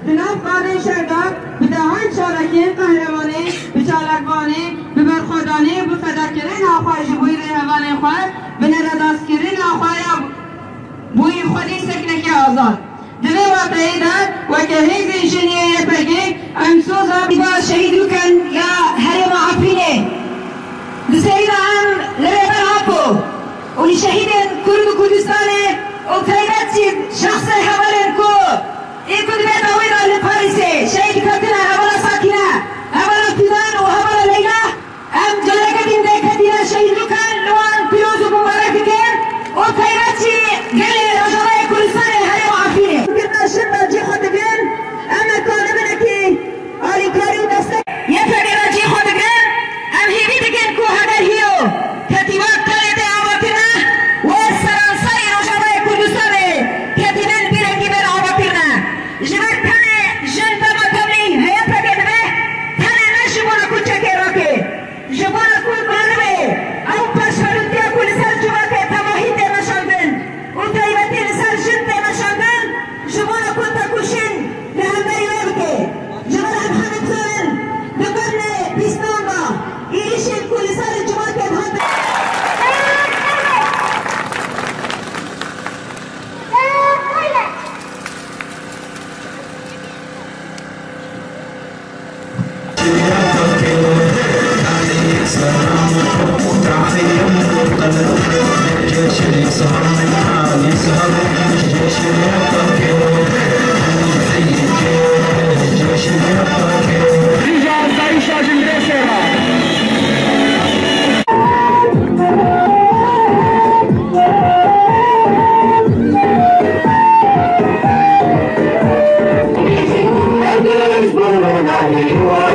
جناب قاضی شهردار به دهان شارکین قهرمانی به چالکبانی به برخودانی به فداکرین آخواه جبوی ریحوان خواه به نردازکرین آخواه بوی خودی سکنک آزاد دوی واقعی داد و که هیزی جنیه پرگی امسوزا با شهیدو کن یا هرم عفینه دسیل هم لبن آپو اولی شهیدن کرد و کردستانه و تایبتی شخص حوالن کو این کدومت آوید آل پاریسه شهید کتنه حوالا ساکینه حوالا فیدان و حوالا لیلا هم جلگتین دیکتینه شهیدو کن لوان پیروز و مبارک کن و تایبتی گلی رجالای کردستانه هرم عفینه کتنا شرطا جی خود بین اما کانه بنکی آلی کاری و دستک یه پرگیرا جی خود بین ام هیوی دکن کو هدر هیو کتیبات کلیده آواتینه و سرانسای رجالای کردستانه کتیبن بیرکی بر آواتینه جبر تنه جن بما تبلی هیا پرگیده تنه نشبونه کچکه راکه جبونه کل مالبه او پشفرونتیا کل سر جواته تماهی ده مشاندن و تایبتی لسر جن ده مشاندن جبونه کل تکوشن لهمبری ویبکه جبر هم حمد زن بقرن بیستان با ایریشن کل سر جواته بهند You are